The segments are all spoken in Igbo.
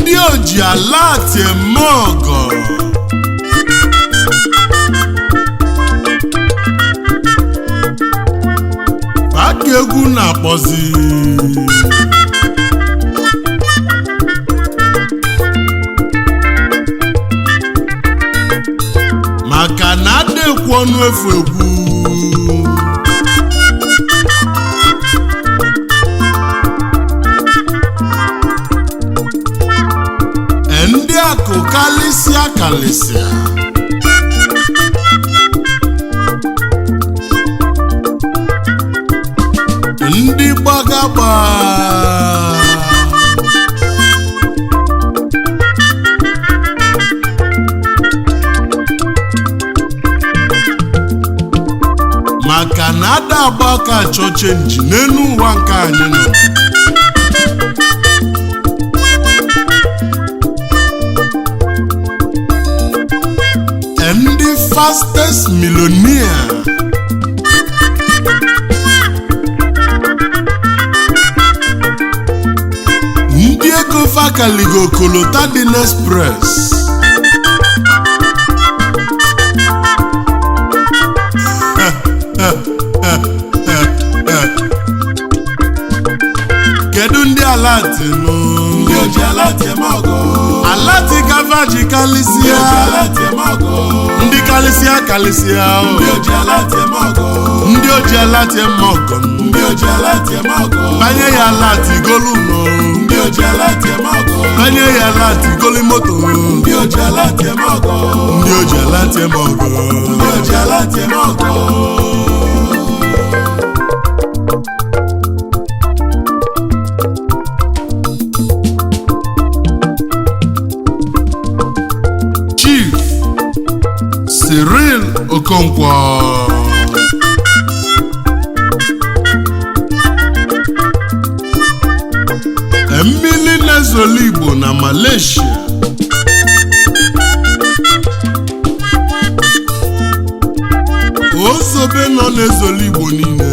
Ndi Oji alot Emeogoo aka egwu na-akpọzi maka na adekwu ọnụ efu egwu ndị akụ kalịsịa ndị gbagagba maka na ada agba ka achọ chenji n'elu ụwa nke anyị nọ. Ndị fastest millionaire ndị ego fakaligo kolota dị n'express kedu ndị alati nụ ndị Oji alot Emeogoo alati gavaji kalisia ndị kalisia ndị Oji alot Emeogoo ndị Oji alot Emeogoo ndị Oji alot Emeogoo banye ya alati golu no ndị Oji alot Emeogoo banye ya alati goli moto ndị Oji alot Emeogoo ndị Oji alot Emeogoo ndị Oji alot Emeogoo Cyril Okonkwo mmili na-ezolu Igbo na Malaysia ozobe nọ na-ezolu Igbo niile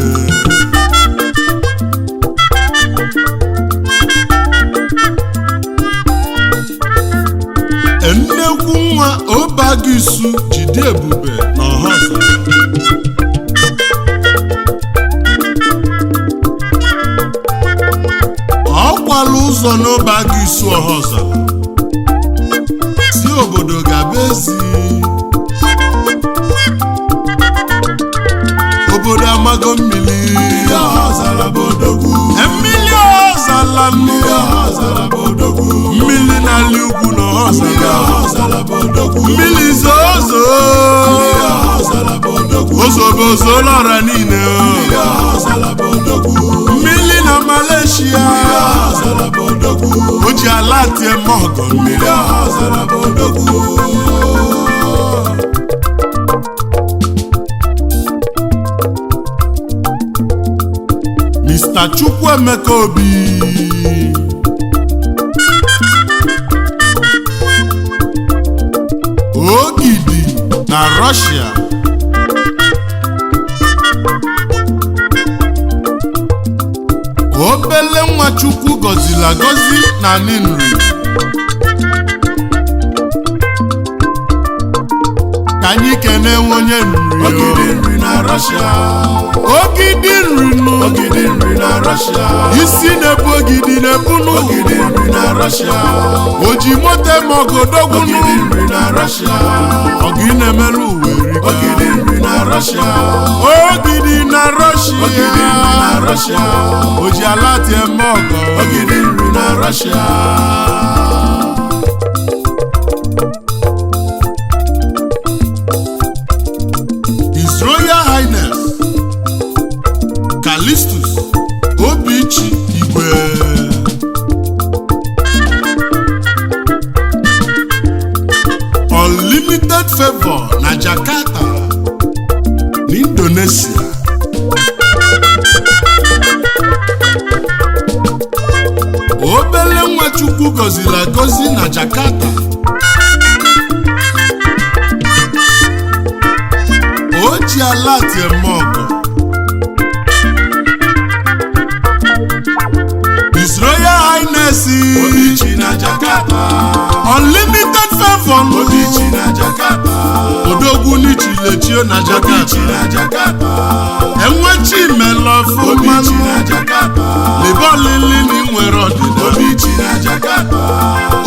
nnekwu nwa Obagisu jide ebube na Ọhazala ọ kwala ụzọ n'Obagisu Ọhazala si obodo gaba ezi obodo amago mmiri Ọhazala bụ odogwu mmiri Ọhazala mmiri n'ala ugwu na Ọhazala mmiri zozo ozobozo lọra niile mmiri na Malaysia Oji alot Emeogoo mmiri Mr. Chukwuemeka Obi Ogidi na Russia obele nwa Chukwu gọziri agọzi na Ninri ka anyị kene onye nri ogidi nri na Russia ogidi nri na Russia isi na-ebu ogidi na-ebunu ogidi nri na Russia Oji moto Emeogoo dogwunu ogidi nri na Russia ọgị na-emelu uwe rika ogidi nri na Russia ogidi na Russia Oji alot Emeogoo ogidi nri na Russia Unlimited Favor na Jakarta n'Indonesia. Obele Nwachukwu gọziri agọzi na Jakarta. Oji alot Emeogoo. His Royal Highness Obichi na Jakarta. Unlimited Favor Obichi na Jakarta. Odogwu n'ichilechio na Jakarta. Obichi na Jakarta. Enwechi melọfụ Obichi na Jakarta. Libolili ni nwere ọdịda Obichi na Jakarta.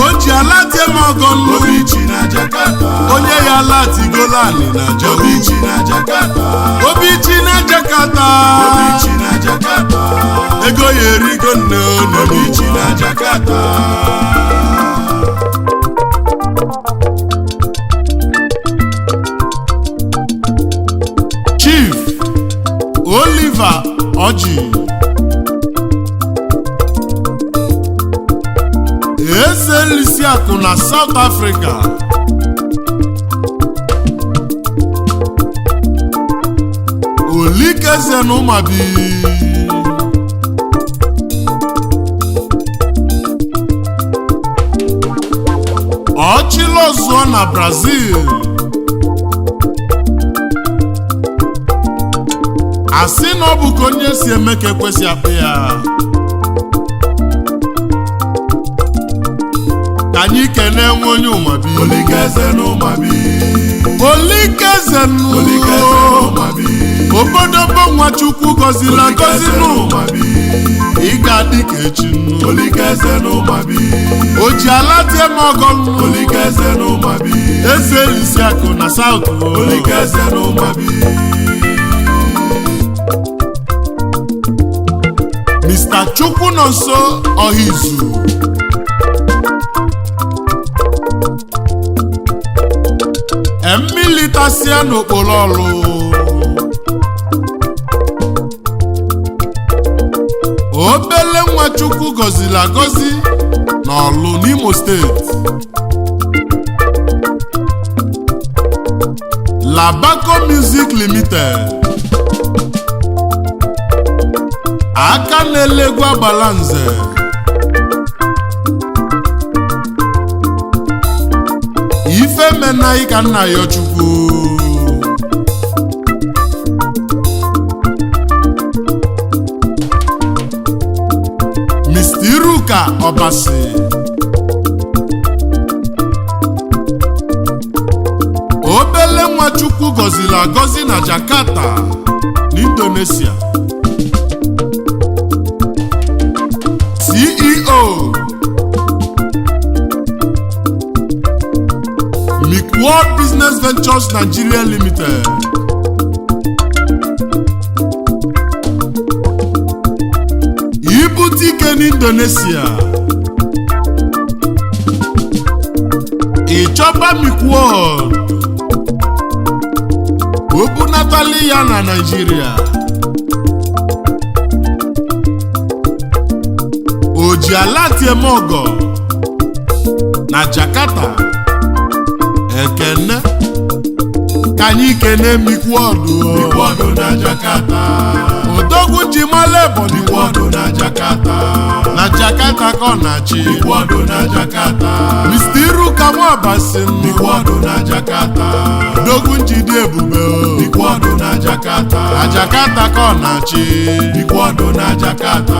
Oji alot Emeogoo Obichi na Jakarta. Onye ya alatigolani na Jakarta. Obichi na Jakarta. Obichi na Jakarta. Obichi na Jakarta. Ego ya erigo nne Obichi na Jakarta. Chief Oliver Oji, eze Lisiakụ na South Africa. Olikeze na Ụmabi. Ọchịlọzụọ na Brazil. Asị na ọ bụ ka onye si eme ka ekwesị akpụ ya. Ka anyị kene nwe onye Ụmabi. Olikeze na Ụmabi. Olikeze na Ụmabi. Obodobo Nwachukwu gọziri agọzi n'Ụmabi. Ị ga-adị ka echi nnu. Olikeze na Ụmabi. Oji alot Emeogoo. Olikeze na Ụmabi. Eze Lisiakụ na South. Olikeze na Ụmabi. Mr. Chukwu nọ nso Ọhaizu. Emilitasia n'okporo ọlụ. Obele Nwachukwu gọziri agọzi n'Ọlụ n'Imo steeti. Labaco Music Limited. Aka na-elegwu Agbalanze. Ife menaghị ka nna ya Chukwu. Mr. Iruka Obasi. Obele Nwachukwu gọziri agọzi na Jakarta n'Indonesia. CEO World Business Ventures Nigeria Limited. Ibute ike n'Indonesia. Ịchọba World. Obunatali ya na Nigeria. Oji alot Emeogoo na Jakarta. Ekene ka anyị kene World na Jakarta. Odogwu Jimale bụ World na Jakarta. Na Jakarta ka ọ na-achị. World na Jakarta. Mr. Iruka Obasi World na Jakarta. Odogwu Njide Ebube World na Jakarta. Na Jakarta ka ọ na-achị. World na Jakarta.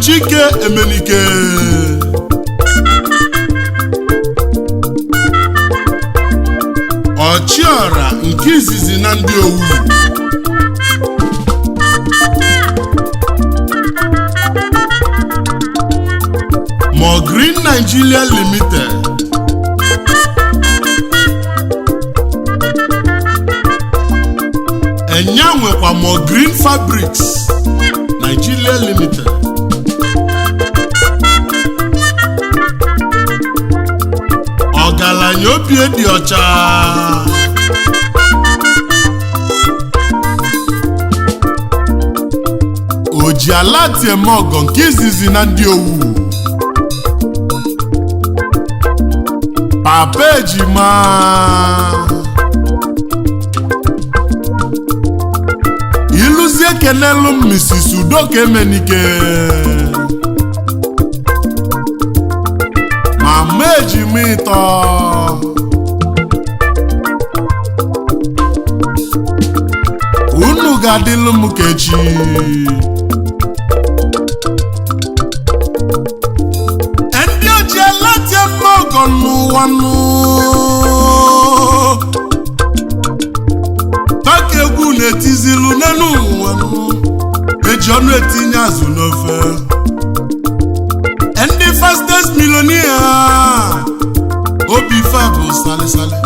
Chike Emenike. Ọchịọra nke izizi na ndị Owu. Mo Green Nigeria Limited. Bricks Nigeria Limited. Ọgaranya obi dị ọcha. Oji alot Emeogoo nke izizi na Ndi Owu. Papa ejima. Iluzie kenelu Mrs. Udoka Emenike. Mama ejima ịtọ. Unu ga-adịlụ m kechi. Ndị oji alot Emeogoo n'ụwa nụ. Paka egwu na-etizilu n'elu ụwa nụ. Eji ọnụ etinye azụ n'ofe. Ndị fastest millionaire. Obi fa bụ salisali.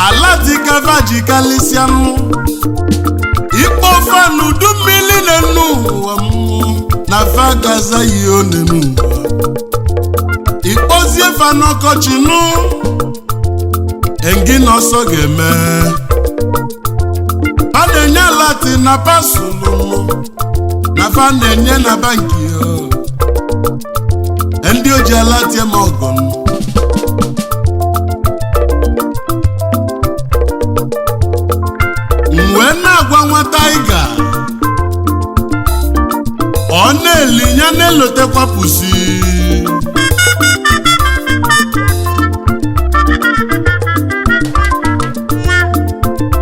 Alati kavaji kalisianu. Ikpo fanu du mmiri n'enu ụwa na fa gaza ihe ọ n'enu ụwa. Ikpozie fa n'ọkọchị nụ. Engi n'ọsọ ga-eme. A na-enye alati na pasụlụ na fa na-enye na banki ya. Ndị oji alot Emeogoo. Mgbe na-agwa nwata ịga ọ na-eli ya na-elotekwa pusi.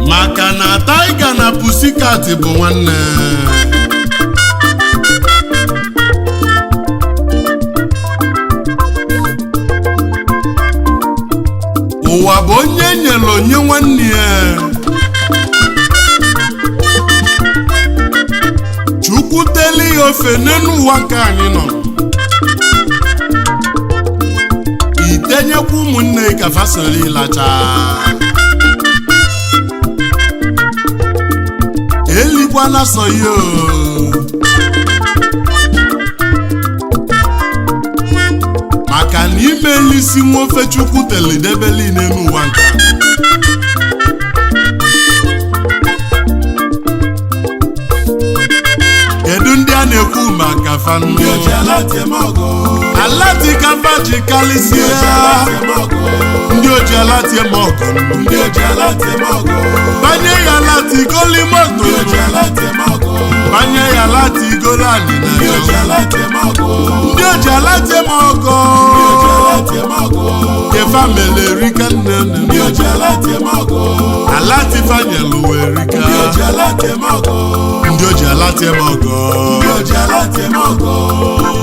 Maka na taiga na pussycat bụ nwanne. Ụwa bụ onye nyere onye nwanne ya. Chukwu teli ya ofe n'elu ụwa nke anyị nọ. Itenyekwa ụmụnne ka fasoli ịlacha. Elikwana so yo. Maka na ime elisi nwofe Chukwu telidebeli n'elu ụwa nke anyị. Kedu ndị a na-ekwu maka fanụ? Ndị oji alot Emeogoo. Alati kavaji kalisia. Ndị oji alot Emeogoo. Ndị oji alot Emeogoo. Banye ya alati goli moto. Ndị oji alot Emeogoo. Banye ya alati golani na Ndị oji alot Emeogoo. Ndị oji alot Emeogoo. Ndị oji alot Emeogoo. Kefa mele rika nene. Ndị oji alot Emeogoo. Alati fanyelu werika. Ndị oji alot Emeogoo. Ndị oji alot Emeogoo. Ndị oji alot Emeogoo.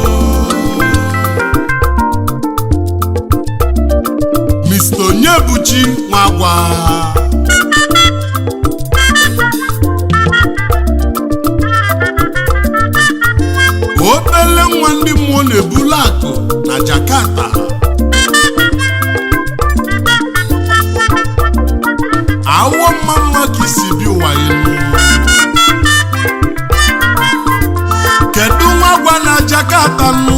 Mr. Onyebuchi Nwagwa. Obele nwa ndị mmụọ na-ebulu akụ na Jakarta. Awọ mma ka isi bi ụwa elu. Kedu Nwagwa na Jakarta nụ?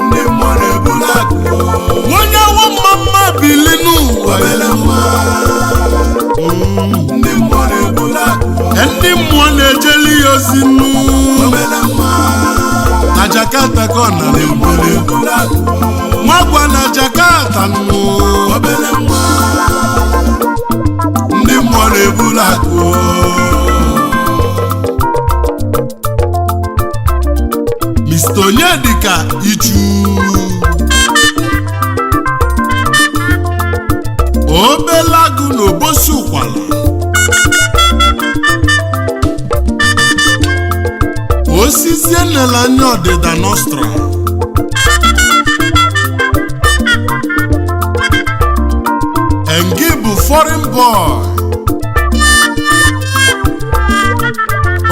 Ndị mmụọ na-ebulu akụ. Onye awọ mma bili n'ụwa elu. Ndị mmụọ na-ebulu akụ. Ndị mmụọ na-ejeli ya ozi nụ. Na Jakarta ka ọ na-ebulu akụ. Nwagwa na Jakarta nụ. Ndị mmụọ na-ebulu akụ. Mr. Onyedika Ichu. Obele agụ na Obosi Ụkwala. Osisi enele anya ọdịda Nostra. Engi bụ foreign boy.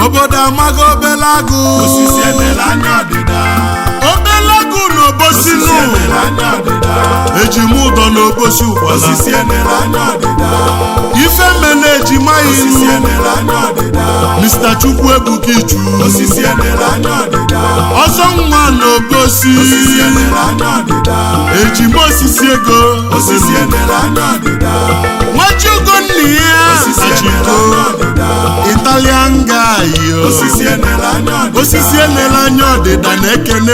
Obodo amaghị obele agụ. Osisi enele anya ọdịda. Obele agụ Nwachukwu n'obosi nụ ejimu ụdọ n'obosi ụkwala ife mene ejima ilu Mr. Chukwu Ebuka Ichu ọzọ nwa n'obosi ejima osisi ego Nwachukwu nni ya achiko Italian guy osisi enele anya ọdịda na-ekene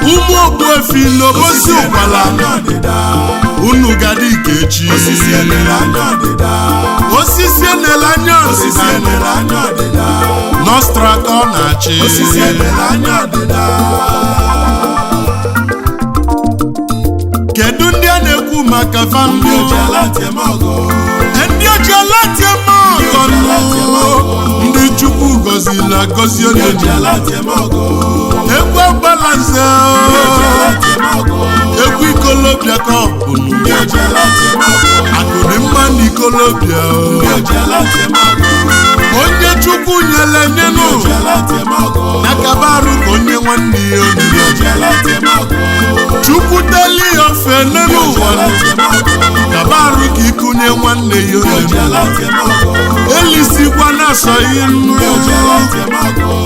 ụmụ ogbuefi n'obosi ụkwala unu gadi ikechi osisi enele anya ọdịda Nostra ka ọ na-achị kedu ndị a na-ekwu maka famili ndị oji alati eme ọgọ ndị Chukwu gọziri agọzi egwu Agbalanze egwu ikolobịa ka ọ bụ akụrụ mma na ikolobịa onye Chukwu nyere nyenụ yakabarụ ka onye nwanne ya Chukwu teli ofe n'elu ụwa kabarụ ka ikunye nwanne ya elisikwa na-asọ ihe nnu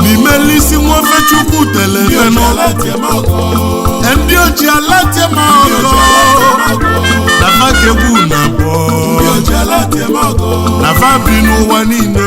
n'ime elisi nwofe Chukwu telefenụ ndị oji alatemọgọ nafa kegbu na abụọ nafa bi n'ụwa niile